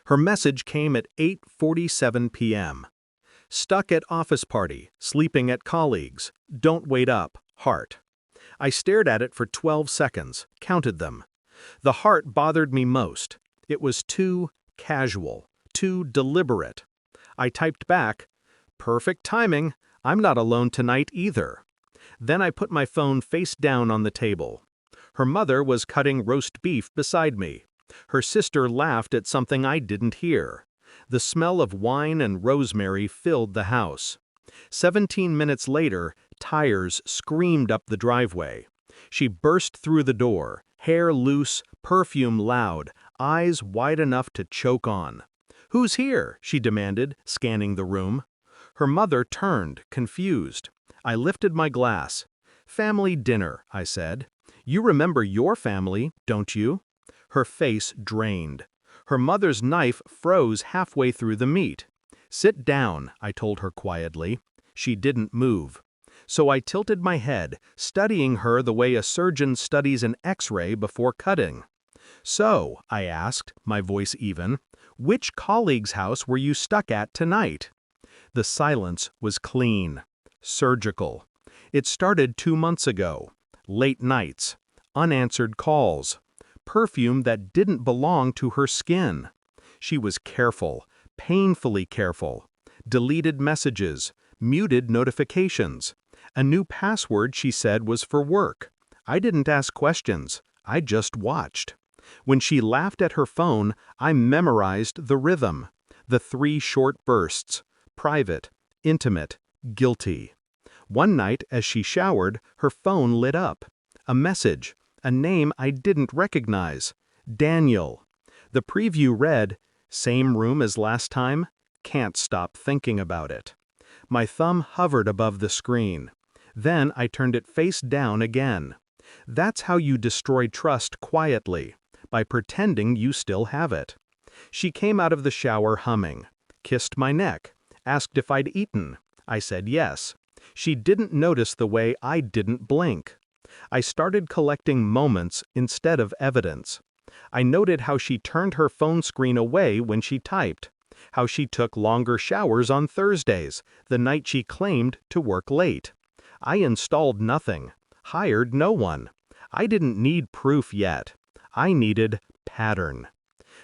Her message came at 8:47 p.m. Stuck at office party, sleeping at colleagues. Don't wait up, heart. I stared at it for 12 seconds, counted them. The heart bothered me most. It was too casual, too deliberate. I typed back, "Perfect timing. I'm not alone tonight either." Then I put my phone face down on the table. Her mother was cutting roast beef beside me. Her sister laughed at something I didn't hear. The smell of wine and rosemary filled the house. 17 minutes later, tires screamed up the driveway. She burst through the door, hair loose, perfume loud, eyes wide enough to choke on. "Who's here?" she demanded, scanning the room. Her mother turned, confused. I lifted my glass. "Family dinner," I said. "You remember your family, don't you?" Her face drained. Her mother's knife froze halfway through the meat. "Sit down," I told her quietly. She didn't move. So I tilted my head, studying her the way a surgeon studies an X-ray before cutting. "So," I asked, my voice even, "which colleague's house were you stuck at tonight?" The silence was clean, surgical. It started 2 months ago. Late nights, unanswered calls, perfume that didn't belong to her skin. She was careful, painfully careful. Deleted messages, muted notifications. A new password she said was for work. I didn't ask questions. I just watched. When she laughed at her phone, I memorized the rhythm. The 3 short bursts: private, intimate, guilty. One night, as she showered, her phone lit up. A message, a name I didn't recognize. Daniel. The preview read, "Same room as last time? Can't stop thinking about it." My thumb hovered above the screen. Then I turned it face down again. That's how you destroy trust quietly, by pretending you still have it. She came out of the shower humming, kissed my neck, asked if I'd eaten. I said yes. She didn't notice the way I didn't blink. I started collecting moments instead of evidence. I noted how she turned her phone screen away when she typed, how she took longer showers on Thursdays, the night she claimed to work late. I installed nothing, hired no one. I didn't need proof yet. I needed pattern.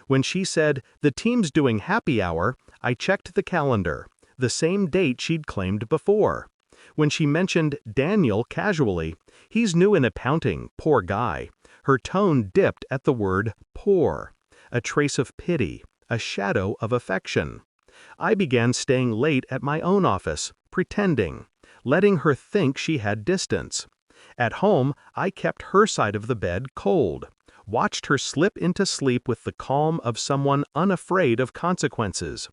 When she said, "The team's doing happy hour," I checked the calendar, the same date she'd claimed before. When she mentioned Daniel casually, "He's new in accounting, poor guy," her tone dipped at the word poor, a trace of pity, a shadow of affection. I began staying late at my own office, pretending, letting her think she had distance. At home, I kept her side of the bed cold, watched her slip into sleep with the calm of someone unafraid of consequences.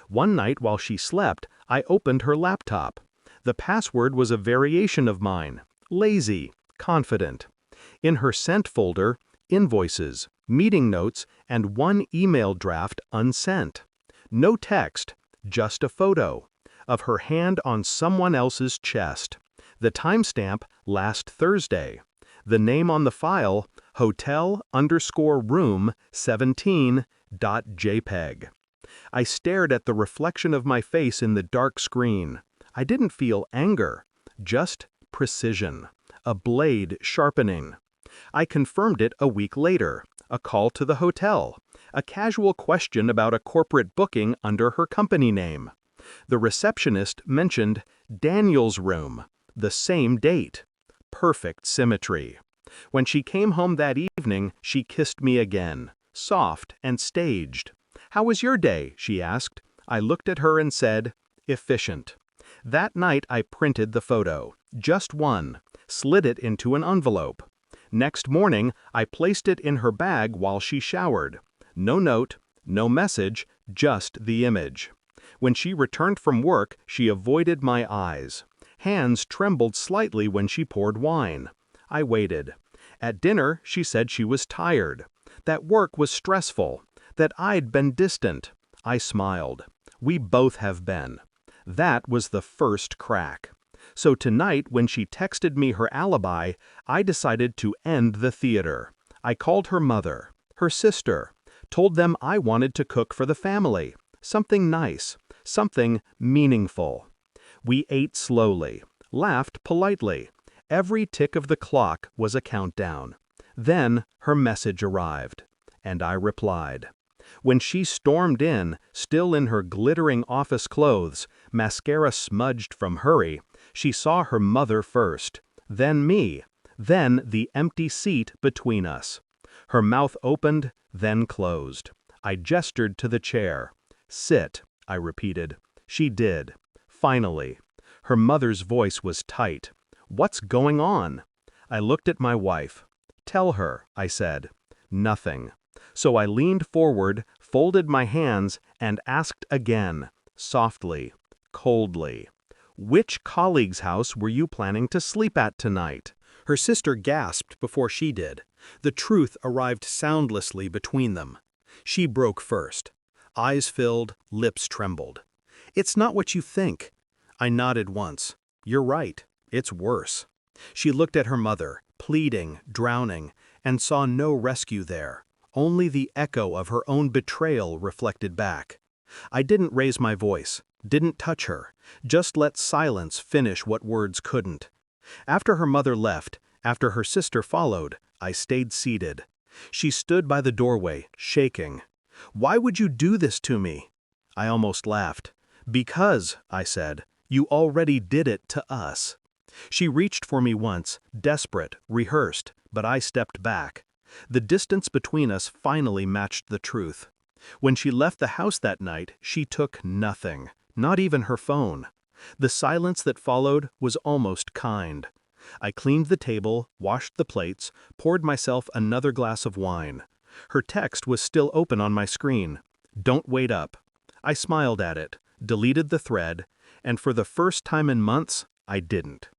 One night while she slept, I opened her laptop. The password was a variation of mine, lazy, confident. In her sent folder, invoices, meeting notes, and one email draft unsent. No text, just a photo of her hand on someone else's chest. The timestamp, last Thursday. The name on the file, hotel_room 17.jpg. I stared at the reflection of my face in the dark screen. I didn't feel anger, just precision, a blade sharpening. I confirmed it a week later, a call to the hotel, a casual question about a corporate booking under her company name. The receptionist mentioned Daniel's room, the same date. Perfect symmetry. When she came home that evening, she kissed me again, soft and staged. "How was your day?" she asked. I looked at her and said, "Efficient." That night I printed the photo, just one, slid it into an envelope. Next morning, I placed it in her bag while she showered. No note, no message, just the image. When she returned from work, she avoided my eyes. Hands trembled slightly when she poured wine. I waited. At dinner, she said she was tired, that work was stressful, that I'd been distant. I smiled. We both have been. That was the first crack. So tonight, when she texted me her alibi, I decided to end the theater. I called her mother, her sister, Told them I wanted to cook for the family. Something nice, something meaningful. We ate slowly, laughed politely. Every tick of the clock was a countdown. Then her message arrived, and I replied. When she stormed in, still in her glittering office clothes, mascara smudged from hurry, she saw her mother first, then me, then the empty seat between us. Her mouth opened, then closed. I gestured to the chair. "Sit," I repeated. She did. Finally. Her mother's voice was tight. "What's going on?" I looked at my wife. "Tell her," I said. Nothing. So I leaned forward, folded my hands, and asked again, softly, coldly, "Which colleague's house were you planning to sleep at tonight?" Her sister gasped before she did. The truth arrived soundlessly between them. She broke first. Eyes filled, lips trembled. "It's not what you think." I nodded once. "You're right. It's worse." She looked at her mother, pleading, drowning, and saw no rescue there. Only the echo of her own betrayal reflected back. I didn't raise my voice, didn't touch her, just let silence finish what words couldn't. After her mother left, after her sister followed, I stayed seated. She stood by the doorway, shaking. "Why would you do this to me?" I almost laughed. "Because," I said, "you already did it to us." She reached for me once, desperate, rehearsed, but I stepped back. The distance between us finally matched the truth. When she left the house that night, she took nothing, not even her phone. The silence that followed was almost kind. I cleaned the table, washed the plates, poured myself another glass of wine. Her text was still open on my screen. "Don't wait up." I smiled at it, deleted the thread, and for the first time in months, I didn't.